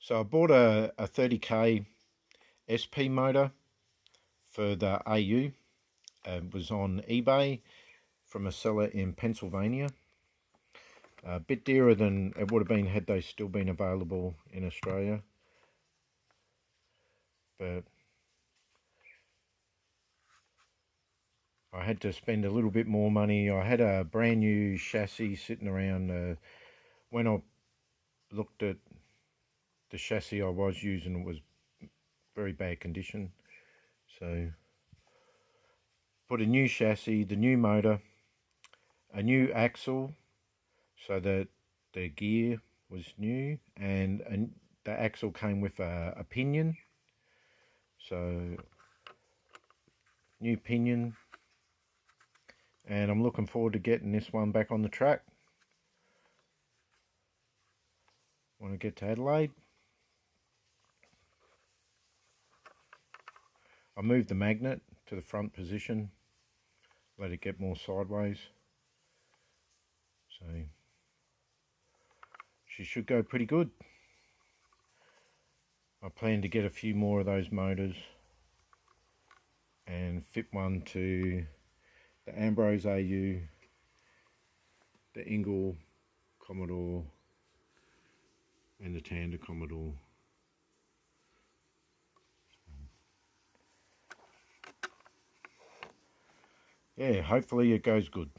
So I bought a 30k SP motor for the AU. It was on eBay from a seller in Pennsylvania. A bit dearer than it would have been had they still been available in Australia. But I had to spend a little bit more money. I had a brand new chassis sitting around. When I looked at the chassis I was using, it was very bad condition. So put a new chassis, the new motor, a new axle, so that the gear was new, and the axle came with a pinion. So new pinion, and I'm looking forward to getting this one back on the track. Want to get to Adelaide. I moved the magnet to the front position, let it get more sideways. So she should go pretty good. I plan to get a few more of those motors and fit one to the Ambrose AU, the Ingle Commodore, and the Tander Commodore. Yeah, hopefully it goes good.